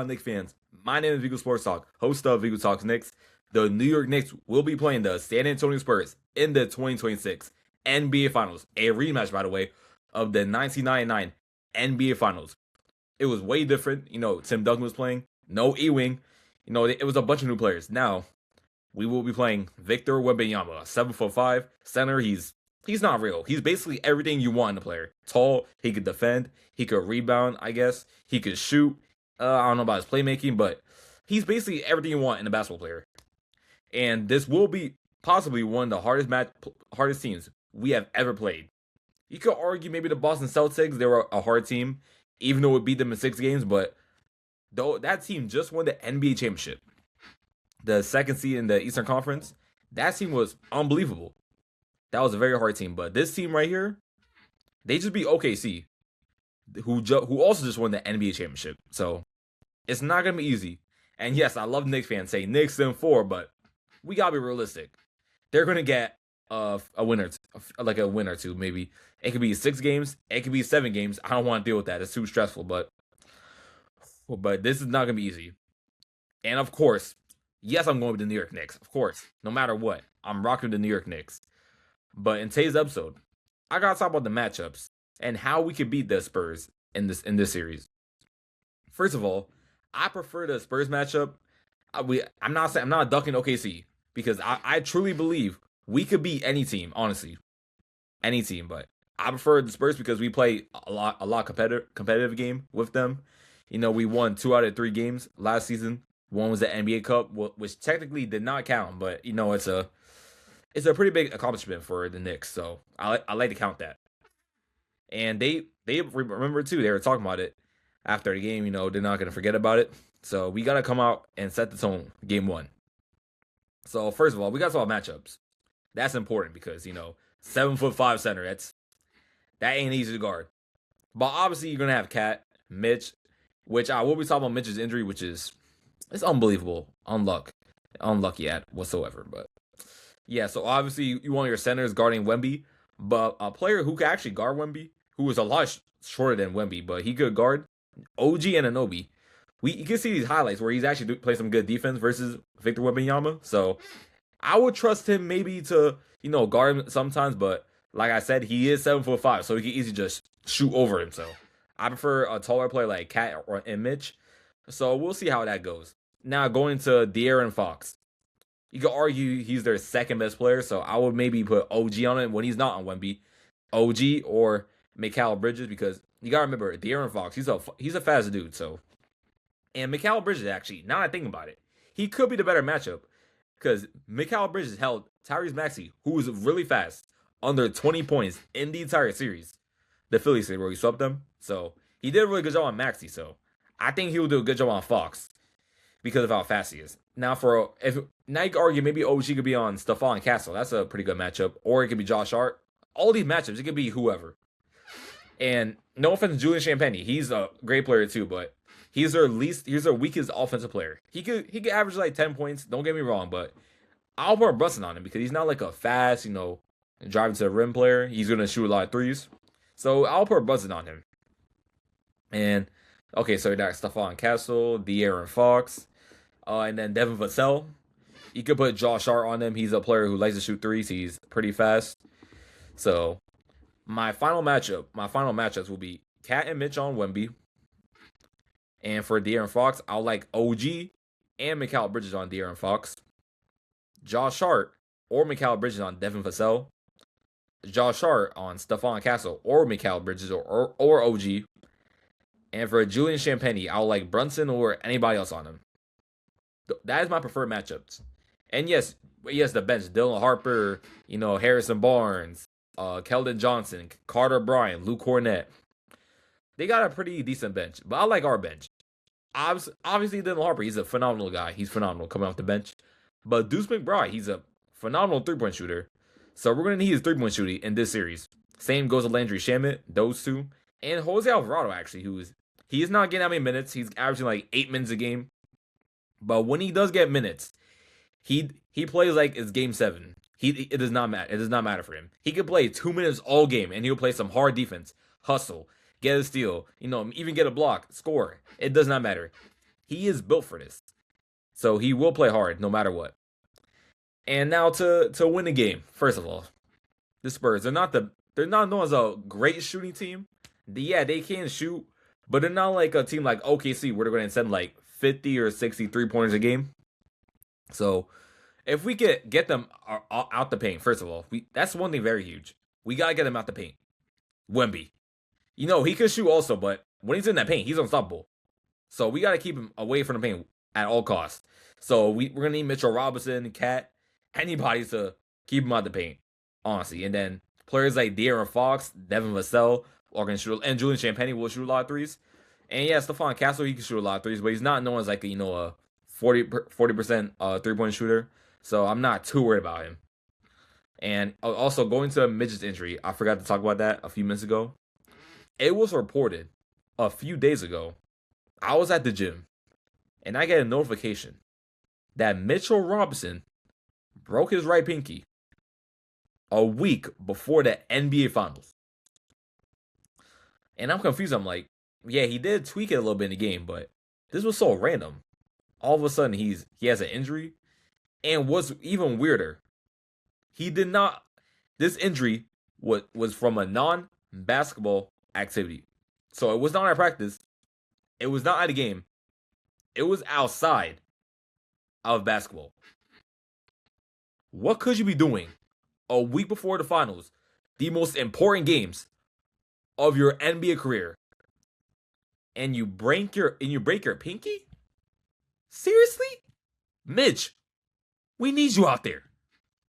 on, Knicks fans? My name is Vigo Sports Talk, host of Vigo Talks Knicks. The New York Knicks will be playing the San Antonio Spurs in the 2026 NBA Finals. A rematch, by the way, of the 1999 NBA Finals. It was way different. Tim Duncan was playing. No Ewing. It was a bunch of new players. Now, we will be playing Victor Wembanyama, 7'5" center. He's not real. He's basically everything you want in a player. Tall, he could defend, he could rebound, I guess. He could shoot. I don't know about his playmaking, but he's basically everything you want in a basketball player. And this will be possibly one of the hardest teams we have ever played. You could argue maybe the Boston Celtics, they were a hard team, even though we beat them in 6 games, but though that team just won the NBA championship, the second seed in the Eastern Conference, that team was unbelievable. That was a very hard team, but this team right here, they just beat OKC, who also just won the NBA championship. So it's not gonna be easy. And yes, I love Knicks fans say Knicks in 4, but we gotta be realistic. They're gonna get a winner, like a win or two, maybe. It could be 6 games, it could be 7 games. I don't want to deal with that. It's too stressful, but this is not gonna be easy. And of course, yes, I'm going with the New York Knicks. Of course, no matter what, I'm rocking the New York Knicks. But in today's episode, I gotta talk about the matchups and how we could beat the Spurs in this series. First of all, I prefer the Spurs matchup. I'm not ducking OKC because I truly believe we could beat any team, honestly, any team. But I prefer the Spurs because we play a lot competitive game with them. We won 2 out of 3 games last season. One was the NBA Cup, which technically did not count, but it's a pretty big accomplishment for the Knicks, so I like to count that. And they remember too. They were talking about it after the game. They're not gonna forget about it. So we gotta come out and set the tone. Game 1. So first of all, we gotta talk about matchups. That's important because 7'5" center. That ain't easy to guard. But obviously you're gonna have Cat, Mitch, which I will be talking about Mitch's injury, which it's unbelievable, unlucky at whatsoever, but. Yeah, so obviously you want your centers guarding Wemby, but a player who could actually guard Wemby, who is a lot shorter than Wemby, but he could guard OG and Anunoby. You can see these highlights where he's actually playing some good defense versus Victor Wembanyama. So I would trust him maybe to guard him sometimes, but like I said, he is 7'5", so he can easily just shoot over him. So I prefer a taller player like Cat and Mitch. So we'll see how that goes. Now going to De'Aaron Fox. You could argue he's their second best player, so I would maybe put OG on it when he's not on Wemby. OG or Mikal Bridges, because you gotta remember, De'Aaron Fox, he's a fast dude, so. And Mikal Bridges, actually, now that I think about it, he could be the better matchup, because Mikal Bridges held Tyrese Maxey, who was really fast, under 20 points in the entire series. The Phillies series, where he swept them. So, he did a really good job on Maxey, so I think he'll do a good job on Fox, because of how fast he is. Now you can argue maybe OG could be on Stephon Castle. That's a pretty good matchup. Or it could be Josh Hart. All these matchups, it could be whoever. And no offense to Julian Champagnie. He's a great player too, but he's their weakest offensive player. He could average like 10 points. Don't get me wrong, but I'll put a Brunson on him because he's not like a fast, driving to the rim player. He's gonna shoot a lot of threes. So I'll put a Brunson on him. And okay, so you got Stephon Castle, De'Aaron Fox. And then Devin Vassell. You could put Josh Hart on him. He's a player who likes to shoot threes. He's pretty fast. So my final matchups will be Cat and Mitch on Wemby. And for De'Aaron Fox, I'll like OG and Mikal Bridges on De'Aaron Fox. Josh Hart or Mikal Bridges on Devin Vassell. Josh Hart on Stephon Castle or Mikal Bridges or OG. And for Julian Champagnie, I'll like Brunson or anybody else on him. That is my preferred matchups. And yes, the bench, Dylan Harper, Harrison Barnes, Keldon Johnson, Carter Bryant, Luke Cornett. They got a pretty decent bench, but I like our bench. Obviously, Dylan Harper, he's a phenomenal guy. He's phenomenal coming off the bench. But Deuce McBride, he's a phenomenal 3-point shooter. So we're going to need his 3-point shooting in this series. Same goes to Landry Shamet, those two. And Jose Alvarado, actually, he is not getting that many minutes. He's averaging like 8 minutes a game. But when he does get minutes, he plays like it's game 7. It does not matter. It does not matter for him. He could play 2 minutes all game, and he'll play some hard defense, hustle, get a steal, even get a block, score. It does not matter. He is built for this. So he will play hard no matter what. And now to win the game, first of all, the Spurs, they're not known as a great shooting team. Yeah, they can shoot, but they're not like a team like OKC where they're going to send like 50 or 63 pointers a game. So if we could get them out the paint, first of all, that's one thing very huge. We gotta get him out the paint. Wemby, he can shoot also, but when he's in that paint, he's unstoppable. So we gotta keep him away from the paint at all costs. So we're gonna need Mitchell Robinson, Cat, anybody to keep him out the paint, honestly. And then players like De'Aaron Fox, Devin Vassell, and Julian Champagnie will shoot a lot of threes. And yeah, Stephon Castle, he can shoot a lot of threes, but he's not known as like a 40% 3-point shooter. So I'm not too worried about him. And also going to Mitch's injury, I forgot to talk about that a few minutes ago. It was reported a few days ago. I was at the gym and I get a notification that Mitchell Robinson broke his right pinky a week before the NBA Finals. And I'm confused. I'm like, yeah, he did tweak it a little bit in the game, but this was so random. All of a sudden, he has an injury. And what's even weirder, he did not. This injury was from a non-basketball activity. So it was not at practice. It was not at a game. It was outside of basketball. What could you be doing a week before the finals, the most important games of your NBA career, and you break your pinky? Seriously? Mitch, we need you out there.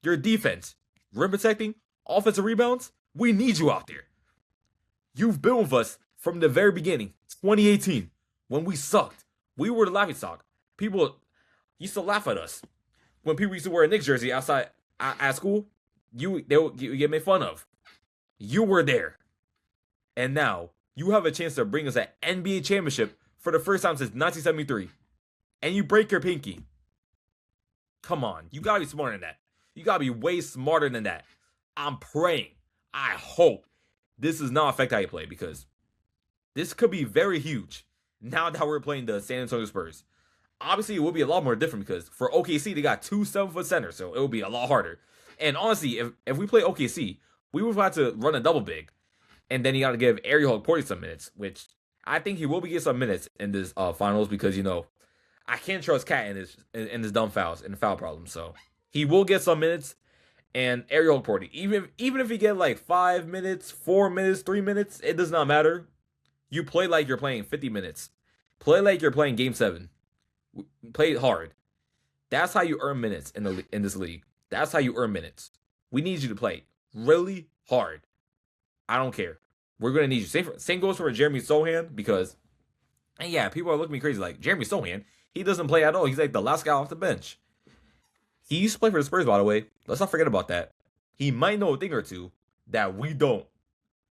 Your defense, rim protecting, offensive rebounds, we need you out there. You've been with us from the very beginning, 2018, when we sucked. We were the laughingstock. People used to laugh at us. When people used to wear a Knicks jersey outside at school, you get made fun of. You were there. And now, you have a chance to bring us an NBA championship for the first time since 1973. And you break your pinky. Come on, you gotta be smarter than that. You gotta be way smarter than that. I'm praying, I hope this does not affect how you play, because this could be very huge now that we're playing the San Antonio Spurs. Obviously, it will be a lot more different because for OKC, they got 2 7-foot centers, so it will be a lot harder. And honestly, if we play OKC, we would have to run a double big. And then you got to give Ariel Hagporty some minutes, which I think he will be getting some minutes in this finals because, I can't trust Cat in his dumb fouls and foul problems. So he will get some minutes. And Ariel Hagporty, even if he get like 5 minutes, 4 minutes, 3 minutes, it does not matter. You play like you're playing 50 minutes. Play like you're playing Game 7. Play hard. That's how you earn minutes in this league. That's how you earn minutes. We need you to play really hard. I don't care. We're going to need you. Same goes for Jeremy Sohan because, and yeah, people are looking at me crazy like, Jeremy Sohan, he doesn't play at all. He's like the last guy off the bench. He used to play for the Spurs, by the way. Let's not forget about that. He might know a thing or two that we don't,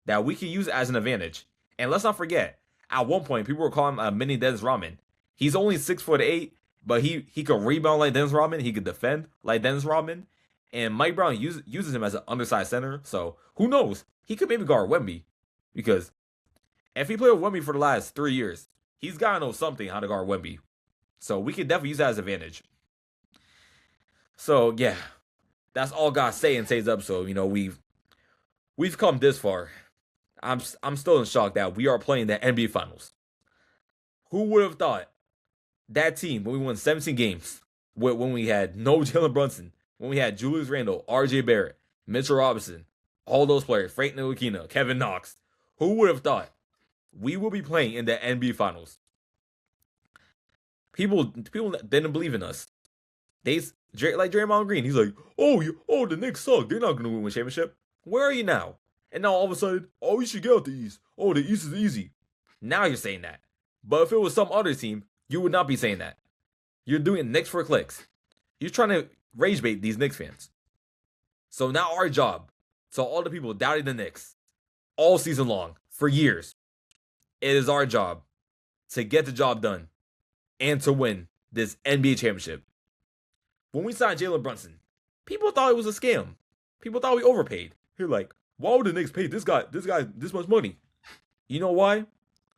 that we can use as an advantage. And let's not forget, at one point, people were calling him a mini Dennis Rodman. He's only 6'8", but he could rebound like Dennis Rodman. He could defend like Dennis Rodman. And Mike Brown uses him as an undersized center. So who knows? He could maybe guard Wemby. Because if he played with Wemby for the last 3 years, he's got to know something how to guard Wemby. So we could definitely use that as an advantage. So yeah, that's all God say in today's episode. We've come this far. I'm still in shock that we are playing the NBA Finals. Who would have thought that team, when we won 17 games, when we had no Jalen Brunson, when we had Julius Randle, R.J. Barrett, Mitchell Robinson, all those players, Frank Ntilikina, Kevin Knox, who would have thought we will be playing in the NBA Finals? People didn't believe in us. Like Draymond Green, he's like, oh, the Knicks suck. They're not going to win a championship. Where are you now? And now all of a sudden, you should get out the East. Oh, the East is easy. Now you're saying that. But if it was some other team, you would not be saying that. You're doing Knicks for clicks. You're trying to rage bait these Knicks fans. So now our job, so all the people doubting the Knicks all season long, for years, it is our job to get the job done and to win this NBA championship. When we signed Jalen Brunson, people thought it was a scam. People thought we overpaid. They're like, why would the Knicks pay this guy this much money? You know why?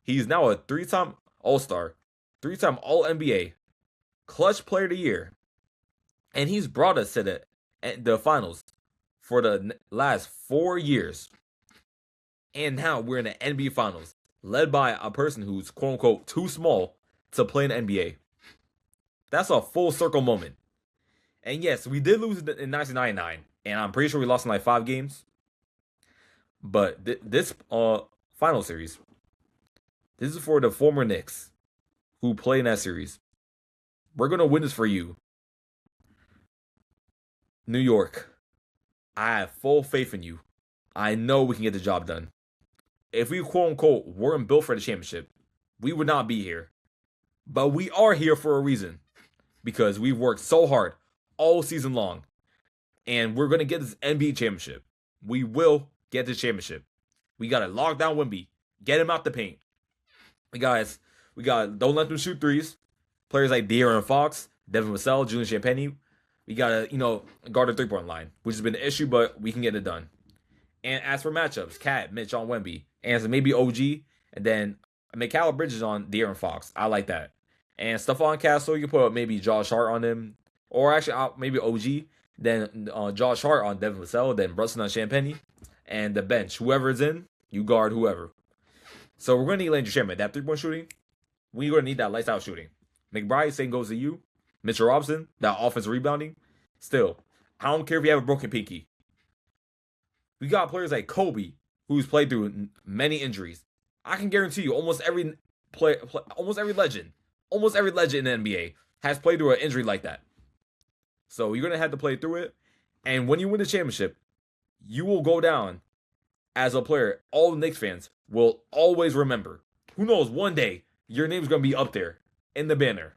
He's now a 3-time All-Star. 3-time All-NBA, clutch player of the year, and he's brought us to the finals for the last 4 years. And now we're in the NBA finals, led by a person who's quote unquote too small to play in the NBA. That's a full circle moment. And yes, we did lose in 1999, and I'm pretty sure we lost in like 5 games. But this final series, this is for the former Knicks who played in that series. We're gonna win this for you, New York. I have full faith in you. I know we can get the job done. If we quote unquote weren't built for the championship, we would not be here. But we are here for a reason, because we've worked so hard all season long, and we're gonna get this NBA championship. We will get this championship. We gotta lock down Wemby, get him out the paint. Don't let them shoot threes. Players like De'Aaron Fox, Devin Vassell, Julian Champagnie. We gotta, guard the 3-point line, which has been an issue, but we can get it done. And as for matchups, Cat, Mitch on Wemby, and so maybe OG, and then Mikal Bridges on De'Aaron Fox. I like that. And Stephon Castle, you can put maybe Josh Hart on him, or actually maybe OG, then Josh Hart on Devin Vassell, then Brunson on Champagnie, and the bench, whoever's in, you guard whoever. So we're gonna need Landry Shamet. That 3-point shooting, we're gonna need that lights out shooting. McBride, same goes to you. Mitchell Robinson, that offensive rebounding. Still, I don't care if you have a broken pinky. We got players like Kobe, who's played through many injuries. I can guarantee you, almost every legend in the NBA has played through an injury like that. So you're gonna have to play through it. And when you win the championship, you will go down as a player all Knicks fans will always remember. Who knows? One day your name's gonna be up there in the banner.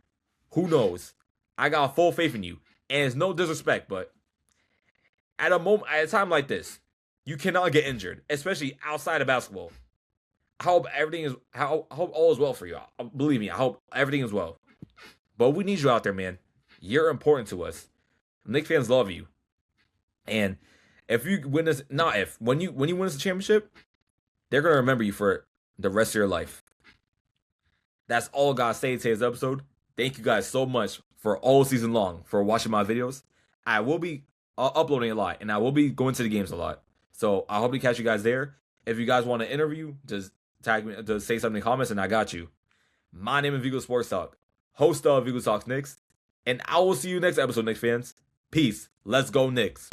Who knows? I got full faith in you, and it's no disrespect, but at a time like this, you cannot get injured, especially outside of basketball. I hope all is well for you. Believe me, I hope everything is well. But we need you out there, man. You're important to us. Knicks fans love you, and if you win this, when you win this championship, they're gonna remember you for the rest of your life. That's all I gotta say in today's episode. Thank you guys so much for all season long for watching my videos. I will be uploading a lot, and I will be going to the games a lot. So I hope to catch you guys there. If you guys want to interview, just tag me, just say something in the comments, and I got you. My name is Vigo Sports Talk, host of Vigo Talks Knicks, and I will see you next episode, Knicks fans. Peace. Let's go, Knicks.